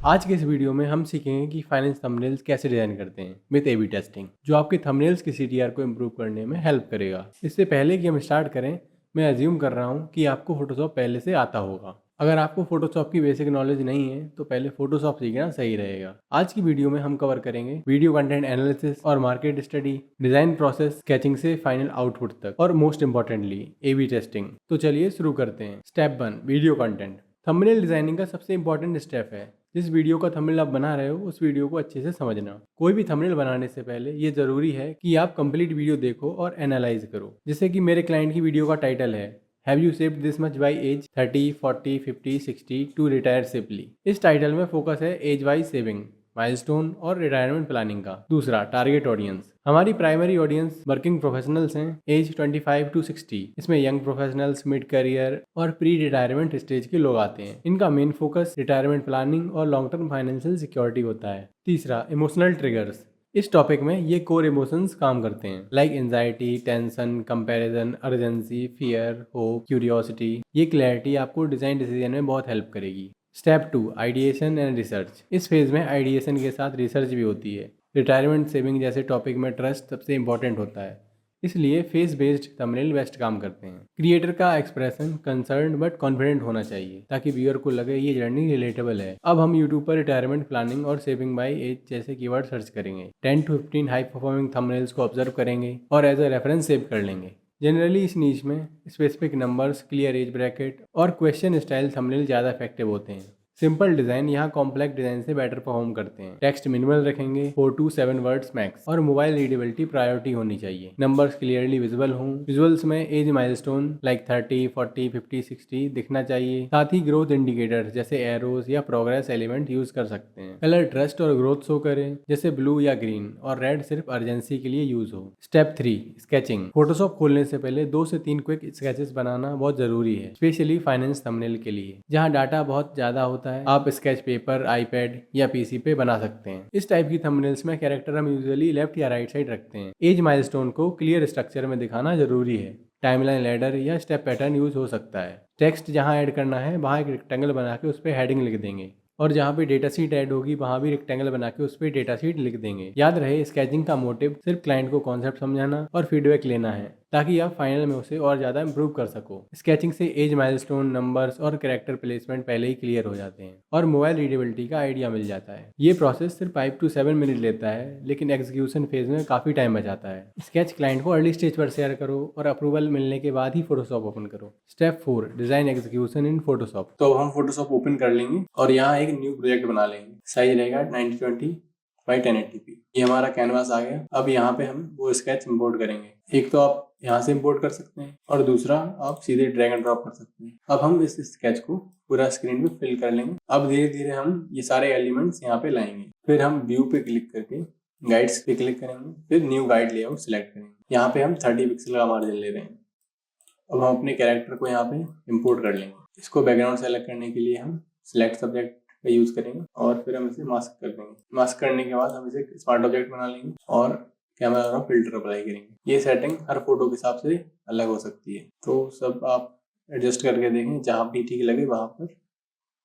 आज के इस वीडियो में हम सीखेंगे कि फाइनेंस थंबनेल्स कैसे डिजाइन करते हैं विद एबी टेस्टिंग, जो आपके थंबनेल्स की सीटीआर को इम्प्रूव करने में हेल्प करेगा। इससे पहले कि हम स्टार्ट करें, मैं अज्यूम कर रहा हूँ कि आपको फोटोशॉप पहले से आता होगा। अगर आपको फोटोशॉप की बेसिक नॉलेज नहीं है तो पहले फोटोशॉप सीखना सही रहेगा। आज की वीडियो में हम कवर करेंगे वीडियो कंटेंट एनालिसिस और market study, design process, sketching से फाइनल आउटपुट तक, और मोस्ट इंपॉर्टेंटली एबी टेस्टिंग। तो चलिए शुरू करते हैं। Step 1, video content. Thumbnail designing का सबसे इंपॉर्टेंट स्टेप है। जिस वीडियो का थंबनेल आप बना रहे हो उस वीडियो को अच्छे से समझना। कोई भी थंबनेल बनाने से पहले ये जरूरी है कि आप कंप्लीट वीडियो देखो और एनालाइज करो। जैसे कि मेरे क्लाइंट की वीडियो का टाइटल है, have you saved this much by age 30, 40, 50, 60 to retire safely. इस टाइटल में फोकस है एज वाइज सेविंग, माइलस्टोन और रिटायरमेंट प्लानिंग का। दूसरा, टारगेट ऑडियंस। हमारी प्राइमरी ऑडियंस वर्किंग प्रोफेशनल्स हैं, एज 25 टू 60। इसमें यंग प्रोफेशनल्स, मिड करियर और प्री रिटायरमेंट स्टेज के लोग आते हैं। इनका मेन फोकस रिटायरमेंट प्लानिंग और लॉन्ग टर्म फाइनेंशियल सिक्योरिटी होता है। तीसरा, इमोशनल ट्रिगर्स। इस टॉपिक में ये कोर इमोशंस काम करते हैं, like anxiety, tension, comparison, urgency, fear, hope, curiosity. ये क्लैरिटी आपको डिजाइन डिसीजन में बहुत हेल्प करेगी। Step 2, ideation and research. इस फेज में आइडिएशन के साथ रिसर्च भी होती है। रिटायरमेंट सेविंग जैसे टॉपिक में ट्रस्ट सबसे इंपॉर्टेंट होता है, इसलिए फेस बेस्ड थंबनेल बेस्ट काम करते हैं। क्रिएटर का एक्सप्रेशन कंसर्न बट कॉन्फिडेंट होना चाहिए ताकि व्यूअर को लगे ये जर्नी रिलेटेबल है। अब हम यूट्यूब पर रिटायरमेंट प्लानिंग और सेविंग बाय एज जैसे कीवर्ड सर्च करेंगे। 10 to 15 हाई परफॉर्मिंग थंबनेल्स को ऑब्जर्व करेंगे और एज अ रेफरेंस सेव कर लेंगे। जनरली इस नीच में specific numbers, clear age bracket और क्वेश्चन स्टाइल थंबनेल ज़्यादा इफेक्टिव होते हैं। सिंपल डिजाइन यहाँ कॉम्प्लेक्स डिजाइन से बेटर परफॉर्म करते हैं। टेक्स्ट मिनिमल रखेंगे, 4 to 7 वर्ड्स मैक्स, और मोबाइल रीडेबिलिटी प्रायोरिटी होनी चाहिए। नंबर्स क्लियरली विजिबल हों। विजुअल्स में एज माइलस्टोन लाइक 30, 40, 50, 60 दिखना चाहिए। साथ ही ग्रोथ इंडिकेटर जैसे एरोज या प्रोग्रेस एलिमेंट यूज कर सकते हैं। कलर ट्रस्ट और ग्रोथ शो करें, जैसे ब्लू या ग्रीन, और रेड सिर्फ अर्जेंसी के लिए यूज हो। Step 3, sketching. फोटोशॉप खोलने से पहले 2 से 3 क्विक स्केचेस बनाना बहुत जरूरी है, स्पेशली फाइनेंस थंबनेल के लिए जहाँ डाटा बहुत ज्यादा होता है। आप स्केच पेपर, आईपैड या पीसी पे बना सकते हैं। इस टाइप की थंबनेल्स में कैरेक्टर हम यूजुअली लेफ्ट या राइट साइड रखते हैं। एज माइलस्टोन को क्लियर स्ट्रक्चर में दिखाना जरूरी है। टाइमलाइन लैडर या स्टेप पैटर्न यूज हो सकता है। टेक्स्ट जहां ऐड करना है वहां एक रेक्टेंगल बना के उस पर हेडिंग लिख देंगे, और जहाँ पे डेटा शीट ऐड होगी वहाँ भी रेक्टेंगल बना के उस पर डेटा शीट लिख देंगे। याद रहे, स्केचिंग का मोटिव सिर्फ क्लाइंट को कॉन्सेप्ट समझाना और फीडबैक लेना है, ताकि आप फाइनल में उसे और ज़्यादा इंप्रूव कर सको। स्केचिंग से एज माइलस्टोन, नंबर्स और कैरेक्टर प्लेसमेंट पहले ही क्लियर हो जाते हैं और मोबाइल रीडेबिलिटी का आइडिया मिल जाता है। ये प्रोसेस सिर्फ 5 to 7 मिनट लेता है, लेकिन एग्जीक्यूशन फेज में काफ़ी टाइम बचाता है। स्केच क्लाइंट को अर्ली स्टेज पर शेयर करो और अप्रूवल मिलने के बाद ही फोटोशॉप ओपन करो। स्टेप 4, डिजाइन एग्जीक्यूशन इन फोटोशॉप। तो हम फोटोशॉप ओपन कर लेंगे और यहाँ एक न्यू प्रोजेक्ट बना लेंगे। साइज रहेगा 1920 बाई 1080p। ये हमारा कैनवास आ गया। अब यहाँ पे हम वो स्केच इंपोर्ट करेंगे। एक तो आप यहाँ से इंपोर्ट कर सकते हैं और दूसरा आप सीधे ड्रैग एंड ड्रॉप कर सकते हैं। अब हम इस स्केच को पूरा स्क्रीन पे फिल कर लेंगे। अब धीरे धीरे हम ये सारे एलिमेंट्स यहाँ पे लाएंगे। फिर हम व्यू पे क्लिक करके गाइड्स पे क्लिक करेंगे, फिर न्यू गाइड लेआउट सिलेक्ट करेंगे। यहाँ पे हम 30 पिक्सल का मार्जिन ले रहे हैं। अब हम अपने कैरेक्टर को यहाँ पे इंपोर्ट कर लेंगे। इसको बैकग्राउंड सेलेक्ट करने के लिए हम सिलेक्ट सब्जेक्ट का यूज करेंगे और फिर हम इसे मास्क कर देंगे। मास्क करने के बाद हम इसे स्मार्ट ऑब्जेक्ट बना लेंगे और कैमरा और फिल्टर अप्लाई करेंगे। ये सेटिंग हर फोटो के हिसाब से अलग हो सकती है, तो सब आप एडजस्ट करके देखें, जहाँ भी ठीक लगे वहां पर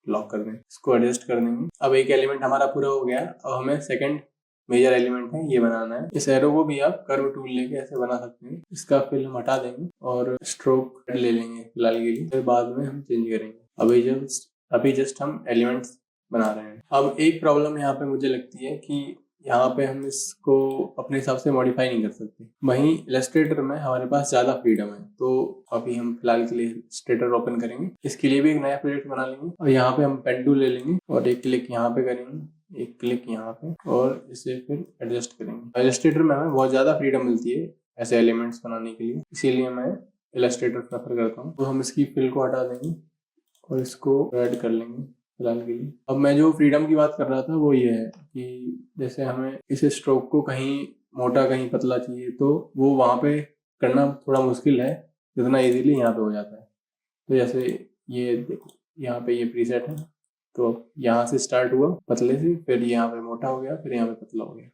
लॉक कर दें। इसको एडजस्ट कर देंगे। अब एक एलिमेंट हमारा पूरा हो गया। अब हमें सेकंड मेजर एलिमेंट है ये बनाना है। इस एरो को भी आप कर्व टूल लेके ऐसे बना सकते हैं। इसका फिल हम हटा देंगे और स्ट्रोक ले लेंगे फिलहाल के लिए, फिर बाद में हम चेंज करेंगे। अभी जस्ट हम एलिमेंट्स बना रहे हैं। अब एक प्रॉब्लम यहाँ पे मुझे लगती है कि यहाँ पे हम इसको अपने हिसाब से मॉडिफाई नहीं कर सकते। वहीं इलस्ट्रेटर में हमारे पास ज्यादा फ्रीडम है, तो अभी हम फिलहाल के लिए इलस्ट्रेटर ओपन करेंगे। इसके लिए भी एक नया प्रोजेक्ट बना लेंगे और यहाँ पे हम पेन टूल ले लेंगे और एक क्लिक यहाँ पे करेंगे, एक क्लिक यहाँ पे, और इसे फिर एडजस्ट करेंगे। इलस्ट्रेटर में हमें बहुत ज्यादा फ्रीडम मिलती है ऐसे एलिमेंट्स बनाने के लिए, इसीलिए मैं इलस्ट्रेटर प्रेफर करता हूँ। तो हम इसकी फिल को हटा देंगे और इसको ऐड कर लेंगे फिलहाल के लिए। अब मैं जो फ्रीडम की बात कर रहा था वो ये है कि जैसे हमें इस स्ट्रोक को कहीं मोटा कहीं पतला चाहिए, तो वो वहाँ पे करना थोड़ा मुश्किल है जितना इजीली यहाँ पे हो जाता है। तो जैसे ये देखो, यहाँ पे ये प्रीसेट है, तो यहाँ से स्टार्ट हुआ पतले से, फिर यहाँ पे मोटा हो गया, फिर यहाँ पे पतला हो गया।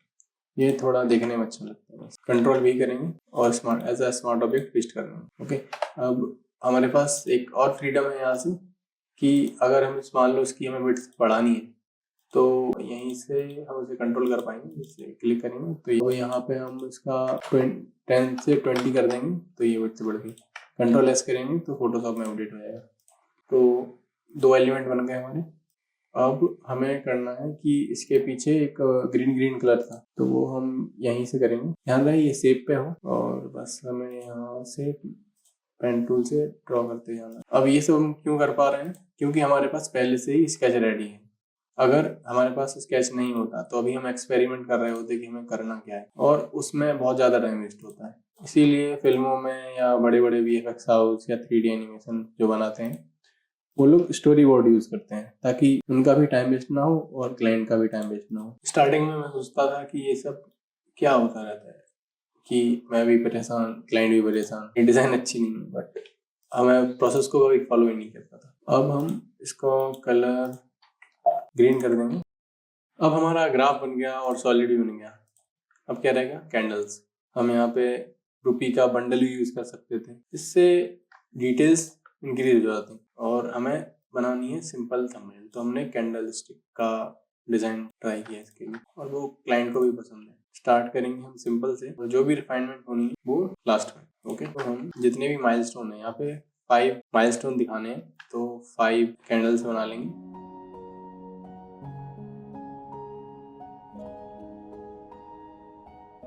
ये थोड़ा देखने में अच्छा लगता है। बस कंट्रोल भी करेंगे और smart as a smart object paste कर देंगे। ओके, अब हमारे पास एक और फ्रीडम है यहाँ से कि अगर हम मान लो इसकी हमें विड्थ बढ़ानी है, तो यहीं से हम इसे कंट्रोल कर पाएंगे। जैसे क्लिक करेंगे तो यहाँ पे हम इसका 10 से 20 कर देंगे तो ये विड्थ बढ़ गई। कंट्रोल एस करेंगे तो फोटोशॉप में अपडेट हो जाएगा। तो 2 एलिमेंट बन गए हमारे। अब हमें करना है कि इसके पीछे एक ग्रीन कलर था तो वो हम यहीं से करेंगे। ध्यान रहे ये शेप पे हो और बस हमें यहाँ से पेन टूल से ड्रॉ करते जाना। अब ये सब हम क्यों कर पा रहे हैं? क्योंकि हमारे पास पहले से ही स्केच रेडी है। अगर हमारे पास स्केच नहीं होता तो अभी हम एक्सपेरिमेंट कर रहे होते कि हमें करना क्या है, और उसमें बहुत ज़्यादा टाइम वेस्ट होता है। इसीलिए फिल्मों में या बड़े बड़े VFX हाउस या 3D एनिमेशन जो बनाते हैं वो लोग स्टोरी बोर्ड यूज करते हैं ताकि उनका भी टाइम वेस्ट ना हो और क्लाइंट का भी टाइम वेस्ट ना हो। स्टार्टिंग में मैं सोचता था कि ये सब क्या होता रहता है, कि मैं भी परेशान, क्लाइंट भी परेशान, ये डिज़ाइन अच्छी नहीं है, बट मैं प्रोसेस को कभी फॉलो ही नहीं करता था। अब हम इसको कलर ग्रीन कर देंगे। अब हमारा ग्राफ बन गया और सॉलिड भी बन गया। अब क्या रहेगा? कैंडल्स। हम यहाँ पे रुपी का बंडल भी यूज कर सकते थे, इससे डिटेल्स इंक्रीज हो जाती। और हमें बनानी है सिंपल थंबनेल, तो हमने कैंडल स्टिक का डिजाइन ट्राई किया इसके लिए और वो क्लाइंट को भी पसंद है। स्टार्ट करेंगे हम सिंपल से और जो भी रिफाइनमेंट होनी है वो लास्ट में। ओके, तो हम जितने भी माइलस्टोन है यहाँ पे 5 माइलस्टोन दिखाने हैं तो 5 कैंडल्स बना लेंगे।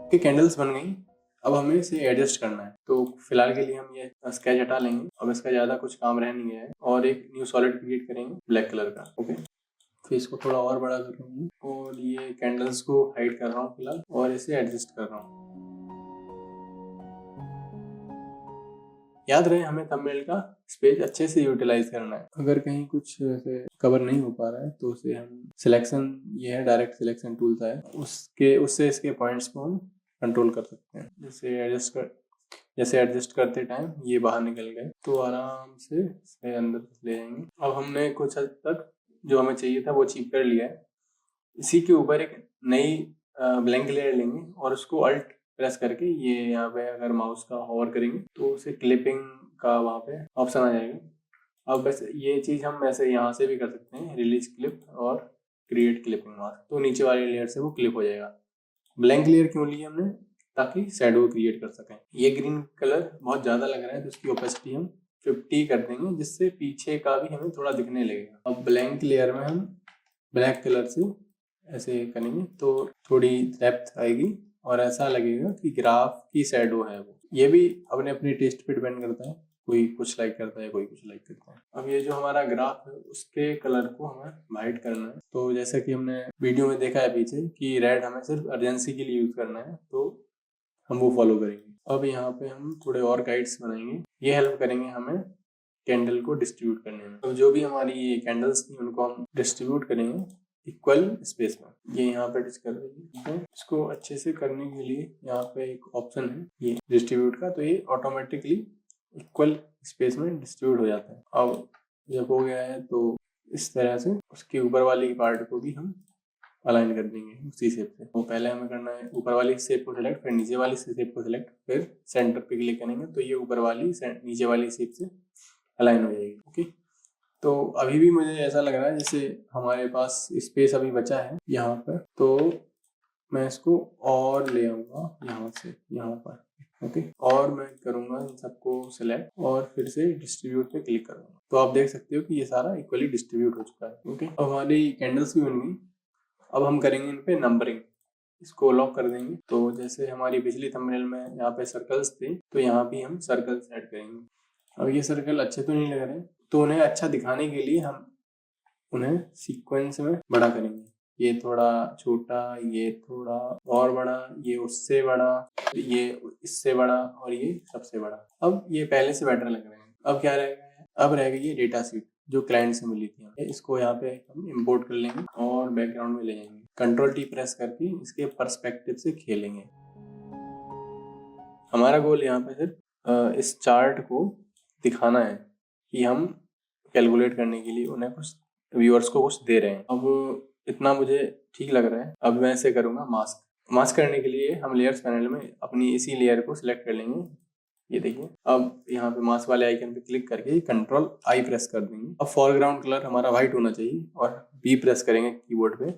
कि कैंडल्स बन गई। अब हमें इसे एडजस्ट करना है, तो फिलहाल के लिए हम ये स्केच हटा लेंगे। अब इसका ज़्यादा कुछ काम रह नहीं गया है और एक न्यू सॉलिड क्रिएट करेंगे ब्लैक कलर का। ओके, तो इसको थोड़ा और बड़ा कर रहा हूँ और ये कैंडल्स को हाइड कर रहा हूँ फिलहाल और इसे एडजस्ट कर रहा हूँ। याद रहे हमें थंबनेल का स्पेस अच्छे से यूटिलाइज करना है। अगर कहीं कुछ ऐसे कवर नहीं हो पा रहा है तो उसे हम सिलेक्शन, ये है डायरेक्ट सिलेक्शन टूल था, उससे इसके पॉइंट्स को हम कंट्रोल कर सकते हैं। जैसे एडजस्ट करते टाइम ये बाहर निकल गए तो आराम से इसे अंदर ले जाएंगे। अब हमने कुछ हद तक जो हमें चाहिए था वो अचीव कर लिया है। इसी के ऊपर एक नई ब्लैंक लेयर लेंगे और उसको अल्ट प्रेस करके ये यहाँ पे अगर माउस का होवर करेंगे तो उसे क्लिपिंग का वहाँ पे ऑप्शन आ जाएगा। अब बस ये चीज़ हम ऐसे यहाँ से भी कर सकते हैं, रिलीज क्लिप और क्रिएट क्लिपिंग मास्क, तो नीचे वाली लेयर से वो क्लिप हो जाएगा। ब्लैंक लेयर क्यों ली हमने? ताकि शैडो क्रिएट कर सकें। ये ग्रीन कलर बहुत ज़्यादा लग रहा है तो उसकी ओपेसिटी हम 50 कर देंगे, जिससे पीछे का भी हमें थोड़ा दिखने लगेगा। अब ब्लैंक लेयर में हम ब्लैक कलर से ऐसे करेंगे तो थोड़ी डेप्थ आएगी और ऐसा लगेगा कि ग्राफ की शैडो है वो। ये भी अपने अपने टेस्ट पे डिपेंड करता है, कोई कुछ लाइक करता है, कोई कुछ लाइक करता है। अब ये जो हमारा ग्राफ है उसके कलर को हमें वाइट करना है। तो जैसा कि हमने वीडियो में देखा है पीछे कि रेड हमें सिर्फ अर्जेंसी के लिए यूज करना है, तो हम वो फॉलो करेंगे। अब यहाँ पे हम थोड़े और गाइड्स बनाएंगे, ये हेल्प करेंगे हमें कैंडल को डिस्ट्रीब्यूट करने में। अब जो भी हमारी ये कैंडल्स थी उनको हम डिस्ट्रीब्यूट करेंगे इक्वल स्पेस में। ये यहाँ पे टच कर देंगे। इसको अच्छे से करने के लिए यहाँ पे एक ऑप्शन है ये डिस्ट्रीब्यूट का, तो ये ऑटोमेटिकली इक्वल स्पेस में डिस्ट्रीब्यूट हो जाता है। अब जब हो गया है तो इस तरह से उसके ऊपर वाली पार्ट को भी हम अलाइन कर देंगे उसी शेप से। तो पहले हमें करना है ऊपर वाली शेप को सिलेक्ट, फिर नीचे वाली शेप को सिलेक्ट, फिर सेंटर पे क्लिक करेंगे तो ये ऊपर वाली नीचे वाली शेप से अलाइन हो जाएगी। ओके, तो अभी भी मुझे ऐसा लग रहा है जैसे हमारे पास स्पेस अभी बचा है यहाँ पर, तो मैं इसको और ले आऊँगा यहाँ से यहाँ पर। ओके, और मैं करूँगा इन सबको सिलेक्ट और फिर से डिस्ट्रीब्यूट पे क्लिक करूँगा, तो आप देख सकते हो कि ये सारा इक्वली डिस्ट्रीब्यूट हो चुका है। ओके, अब हमारी कैंडल्स भी बन गई। अब हम करेंगे इन पे नंबरिंग, इसको लॉक कर देंगे। तो जैसे हमारी पिछली थंबनेल में यहाँ पे सर्कल्स थे तो यहाँ भी हम सर्कल्स ऐड करेंगे। अब ये सर्कल अच्छे तो नहीं लग रहे, तो उन्हें अच्छा दिखाने के लिए हम उन्हें सीक्वेंस में बड़ा करेंगे। ये थोड़ा छोटा, ये थोड़ा और बड़ा, ये उससे बड़ा, ये इससे बड़ा और ये सबसे बड़ा। अब ये पहले से बेटर लग रहे हैं। अब क्या रह गया है? अब रह गई ये डेटा शीट जो क्लाइंट से मिली थी। इसको यहाँ पे हम इंपोर्ट कर लेंगे और बैकग्राउंड में ले जाएंगे। कंट्रोल टी प्रेस करके इसके पर्सपेक्टिव से खेलेंगे। हमारा गोल यहाँ पे सिर्फ इस चार्ट को दिखाना है कि हम कैलकुलेट करने के लिए उन्हें कुछ व्यूअर्स को कुछ दे रहे हैं। अब इतना मुझे ठीक लग रहा है। अब मैं इसे करूँगा मास्क। मास्क करने के लिए हम लेयर्स पैनल में अपनी इसी लेयर को सिलेक्ट कर लेंगे ये देखिए, अब यहाँ पे माउस वाले आइकन पे क्लिक करके कंट्रोल आई प्रेस कर देंगे। अब फोरग्राउंड कलर हमारा व्हाइट होना चाहिए और बी प्रेस करेंगे कीबोर्ड पे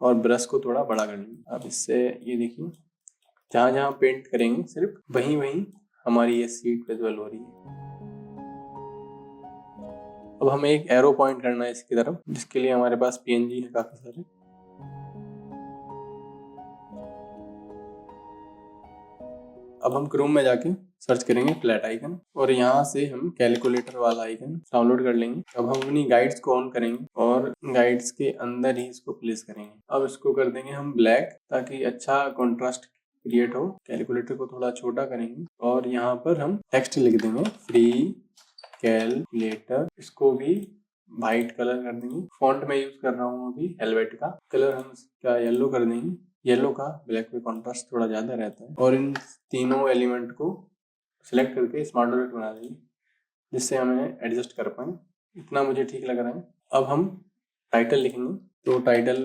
और ब्रश को थोड़ा बड़ा कर लेंगे। अब इससे ये देखिए, जहाँ जहाँ पेंट करेंगे सिर्फ वहीं वहीं हमारी ये सीट विजुअल हो रही है। अब हमें एक एरो पॉइंट करना है इसकी तरफ, जिसके लिए हमारे पास पीएनजी है काफी सारे। अब हम क्रोम में जाके सर्च करेंगे फ्लैट आइकन और यहाँ से हम कैलकुलेटर वाला आइकन डाउनलोड कर लेंगे। अब हम अपनी गाइड्स को ऑन करेंगे और गाइड्स के अंदर ही इसको प्लेस करेंगे। अब इसको कर देंगे हम ब्लैक, ताकि अच्छा कॉन्ट्रास्ट क्रिएट हो। कैलकुलेटर को थोड़ा छोटा करेंगे और यहाँ पर हम टेक्स्ट लिख देंगे फ्री कैलकुलेटर। इसको भी वाइट कलर कर देंगे। फॉन्ट में यूज कर रहा हूँ अभी हेलवेटिका। कलर हम इसका येलो कर देंगे। येलो का ब्लैक पे कॉन्ट्रास्ट थोड़ा ज्यादा रहता है। और इन तीनों एलिमेंट को सिलेक्ट करके स्मार्ट डॉट बना देंगे, जिससे हमें एडजस्ट कर पाए। इतना मुझे ठीक लग रहा है। अब हम टाइटल लिखेंगे। तो टाइटल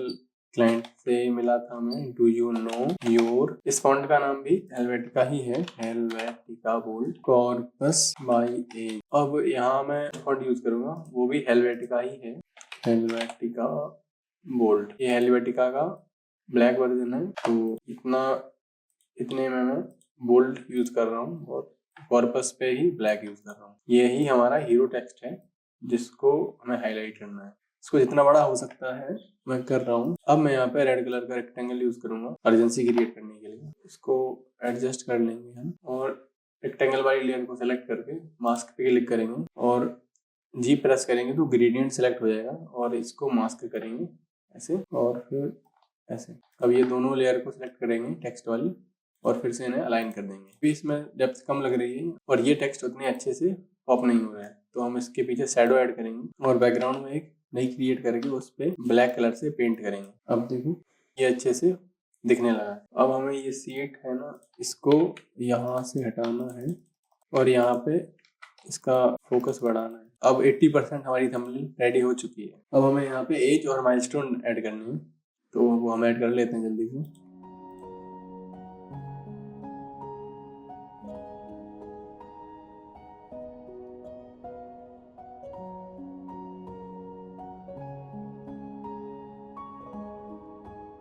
क्लाइंट से मिला था हमें, डू यू नो योर। इस फॉन्ट का नाम भी हेलवेटिका ही है, Helvetica bold corpus by age. अब यहाँ मैं फॉन्ट यूज करूंगा, वो भी हेलवेटिका ही है, हेलवेटिका बोल्ड। ये हेलवेटिका का ब्लैक वर्जन है, तो इतने में मैं बोल्ड यूज कर रहा हूँ और कॉर्पस पे ही ब्लैक यूज कर रहा हूँ। ये ही हमारा हीरो टेक्स्ट है, जिसको हमें हाईलाइट करना है। इसको जितना बड़ा हो सकता है मैं कर रहा हूँ। अब मैं यहाँ पे रेड कलर का रेक्टेंगल यूज करूंगा अर्जेंसी क्रिएट करने के लिए। इसको एडजस्ट कर लेंगे हम और रेक्टेंगल वाली लेयर को सेलेक्ट करके मास्क पे क्लिक करेंगे और जी प्रेस करेंगे तो ग्रेडियंट सेलेक्ट हो जाएगा और इसको मास्क करेंगे ऐसे और फिर ऐसे। अब ये दोनों लेयर को सिलेक्ट करेंगे टेक्स्ट वाली और फिर से इन्हें अलाइन कर देंगे। अभी इसमें डेप्थ कम लग रही है और ये टेक्स्ट उतने अच्छे से पॉप नहीं हो रहा है, तो हम इसके पीछे शैडो ऐड करेंगे और बैकग्राउंड में एक नई क्रिएट करके उस पर ब्लैक कलर से पेंट करेंगे। अब देखो ये अच्छे से दिखने लगा है। अब हमें ये सीट है ना, इसको यहाँ से हटाना है और यहाँ पे इसका फोकस बढ़ाना है। अब 80% हमारी थंबनेल रेडी हो चुकी है। अब हमें यहाँ पे एज और माइलस्टोन ऐड करने हैं, तो वो हम ऐड कर लेते हैं जल्दी से।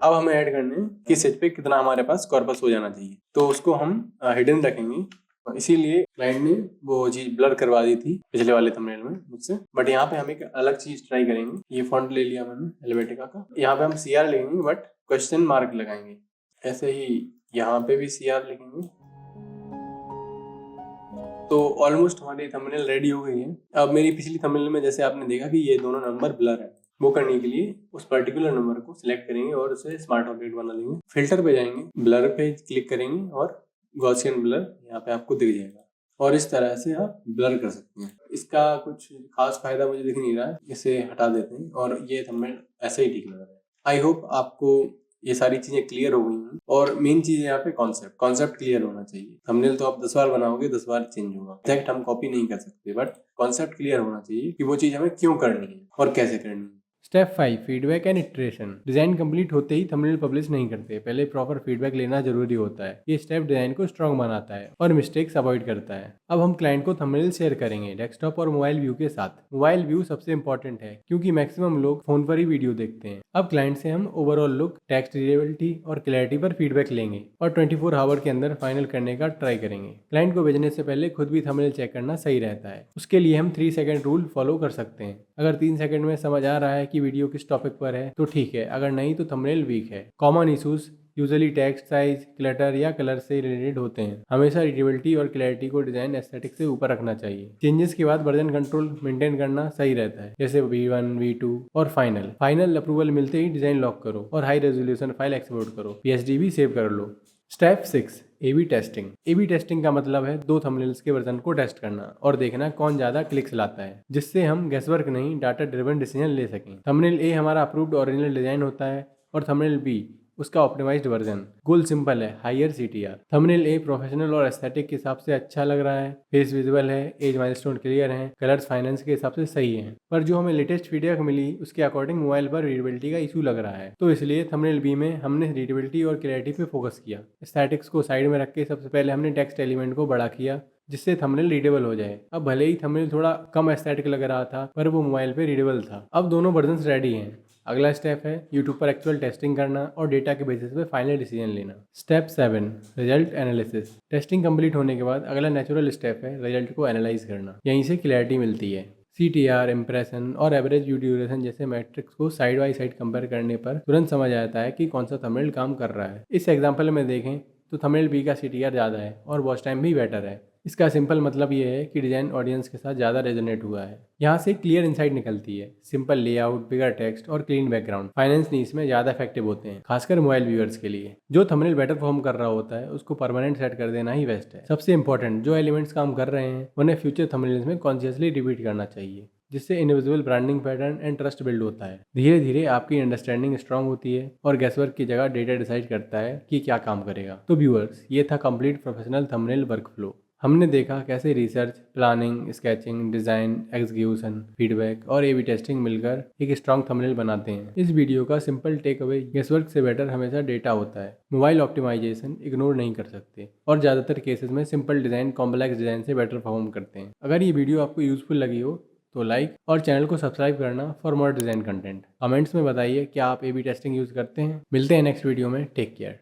अब हमें ऐड करने हैं किस एज पे कितना हमारे पास कॉर्पस हो जाना चाहिए, तो उसको हम हिडन रखेंगे। इसीलिए क्लाइंट ने वो चीज ब्लर करवा दी थी पिछले वाले थंबनेल में मुझसे, बट यहाँ पे हम एक अलग चीज ट्राई करेंगे। ये फॉन्ट ले लिया मैंने हेलवेटिका का। यहाँ पे हम CR लिखेंगे बट क्वेश्चन मार्क लगाएंगे। ऐसे ही यहाँ पे भी CR लिखेंगे। तो ऑलमोस्ट हमारी थंबनेल रेडी हो गई है। अब मेरी पिछली थंबनेल में जैसे आपने देखा कि ये दोनों नंबर ब्लर है, वो करने के लिए उस पर्टिकुलर नंबर को सिलेक्ट करेंगे और उसे स्मार्ट ऑब्जेक्ट बना लेंगे। फिल्टर पे जाएंगे, ब्लर पे क्लिक करेंगे और गॉसियन ब्लर यहाँ पे आपको दिख जाएगा और इस तरह से आप ब्लर कर सकते हैं। इसका कुछ खास फायदा मुझे दिख नहीं रहा है, इसे हटा देते हैं और ये थंबनेल ऐसे ही ठीक लग रहा है। आई होप आपको ये सारी चीजें क्लियर हो गई हैं। और मेन चीज है यहाँ पे कॉन्सेप्ट क्लियर होना चाहिए। थंबनेल तो आप 10 बार बनाओगे 10 बार चेंज होगा, एग्जैक्ट हम कॉपी नहीं कर सकते, बट कॉन्सेप्ट क्लियर होना चाहिए कि वो चीज हमें क्यों करनी है और कैसे करनी है। Step 5 feedback and iteration. Design complete होते ही थंबनेल पब्लिश नहीं करते, पहले प्रॉपर फीडबैक लेना जरूरी होता है। ये स्टेप डिजाइन को स्ट्रॉन्ग बनाता है और मिस्टेक्स अवॉइड करता है। अब हम क्लाइंट को थंबनेल शेयर करेंगे डेस्कटॉप और मोबाइल व्यू के साथ। मोबाइल व्यू सबसे इंपॉर्टेंट है क्योंकि मैक्सिमम लोग फोन पर ही वीडियो देखते हैं। अब क्लाइंट से हम ओवरऑल लुक, टेक्स्ट रीडेबिलिटी और क्लैरिटी पर फीडबैक लेंगे और 24 आवर के अंदर फाइनल करने का ट्राई करेंगे। क्लाइंट को भेजने से पहले खुद भी थंबनेल चेक करना सही रहता है। उसके लिए हम 3 सेकंड रूल फॉलो कर सकते हैं। अगर 3 सेकंड में समझ आ रहा है कि वीडियो किस टॉपिक पर है तो ठीक है, अगर नहीं तो थंबनेल वीक है। Common issues usually text size, clutter या कलर से रिलेटेड होते हैं। हमेशा रीडेबिलिटी और क्लैरिटी को डिजाइन एस्थेटिक से ऊपर रखना चाहिए। चेंजेस के बाद वर्जन कंट्रोल मेंटेन करना सही रहता है, जैसे V1, V2 और फाइनल अप्रूवल मिलते ही डिजाइन लॉक करो और हाई रेजोल्यूशन फाइल एक्सपोर्ट करो। PSD भी सेव कर लो। Step 6 A/B testing. A/B testing का मतलब है 2 थंबनेल्स के वर्जन को टेस्ट करना और देखना कौन ज्यादा क्लिक्स लाता है, जिससे हम गेसवर्क नहीं डाटा ड्रिवन डिसीजन ले सकें। थंबनेल A हमारा अप्रूव्ड ओरिजिनल डिजाइन होता है और थंबनेल B उसका ऑप्टिमाइज्ड वर्जन। गोल सिंपल है, higher CTR। Thumbnail A professional और एस्थेटिक के हिसाब से अच्छा लग रहा है, फेस विजुअल है, एज माइलस्टोन क्लियर है, कलर्स फाइनेंस के हिसाब से सही है। पर जो हमें लेटेस्ट फीडबैक मिली उसके अकॉर्डिंग मोबाइल पर रीडेबिलिटी का इशू लग रहा है, तो इसलिए थंबनेल बी में हमने रीडेबिलिटी और क्लैरिटी पे फोकस किया। एस्थेटिक्स को साइड में रख के सबसे पहले हमने टेक्स्ट एलिमेंट को बड़ा किया जिससे थंबनेल रीडेबल हो जाए। अब भले ही थंबनेल थोड़ा कम एस्थेटिक लग रहा था पर वो मोबाइल पे रीडेबल था। अब दोनों वर्जन्स रेडी हैं। अगला स्टेप है यूट्यूब पर एक्चुअल टेस्टिंग करना और डेटा के बेसिस पे फाइनल डिसीजन लेना। Step 7, result analysis. Testing complete होने के बाद अगला नेचुरल स्टेप है रिजल्ट को एनालाइज करना। यहीं से क्लैरिटी मिलती है। CTR, इम्प्रेशन और एवरेज व्यू ड्यूरेशन जैसे मैट्रिक्स को साइड बाई साइड कंपेयर करने पर तुरंत समझ आता है कि कौन सा थंबनेल काम कर रहा है। इस एग्जाम्पल में देखें तो थंबनेल बी का CTR ज़्यादा है और वॉच टाइम भी बेटर है। इसका सिंपल मतलब ये है कि डिज़ाइन ऑडियंस के साथ ज़्यादा रेजोनेट हुआ है। यहाँ से क्लियर इंसाइट निकलती है। सिंपल लेआउट, बिगर टेक्स्ट और क्लीन बैकग्राउंड फाइनेंस नीड्स में ज़्यादा इफेक्टिव होते हैं, खासकर मोबाइल व्यूअर्स के लिए। जो थंबनेल बेटर परफॉर्म कर रहा होता है उसको परमानेंट सेट कर देना ही बेस्ट है। सबसे इंपॉर्टेंट, जो एलिमेंट्स काम कर रहे हैं उन्हें फ्यूचर थंबनेल्स में कॉन्शियसली रिपीट करना चाहिए, जिससे invisible branding pattern and trust build होता है। धीरे धीरे आपकी अंडरस्टैंडिंग स्ट्रांग होती है और गैसवर्क की जगह डेटा डिसाइड करता है कि क्या काम करेगा। तो व्यूअर्स, ये था कंप्लीट प्रोफेशनल थंबनेल वर्कफ्लो। हमने देखा कैसे research, planning, sketching, design, execution, feedback और A/B टेस्टिंग मिलकर एक स्ट्रॉन्ग थंबनेल बनाते हैं। इस वीडियो का सिंपल टेक अवे, गेसवर्क से बेटर हमेशा डेटा होता है। मोबाइल ऑप्टिमाइजेशन इग्नोर नहीं कर सकते और ज़्यादातर केसेस में सिंपल डिज़ाइन कॉम्प्लेक्स डिज़ाइन से बेटर परफॉर्म करते हैं। अगर ये वीडियो आपको यूजफुल लगी हो तो लाइक और चैनल को सब्सक्राइब करना for more design content. Comments में बताइए क्या आप A/B टेस्टिंग यूज़ करते हैं। मिलते हैं नेक्स्ट वीडियो में। Take care.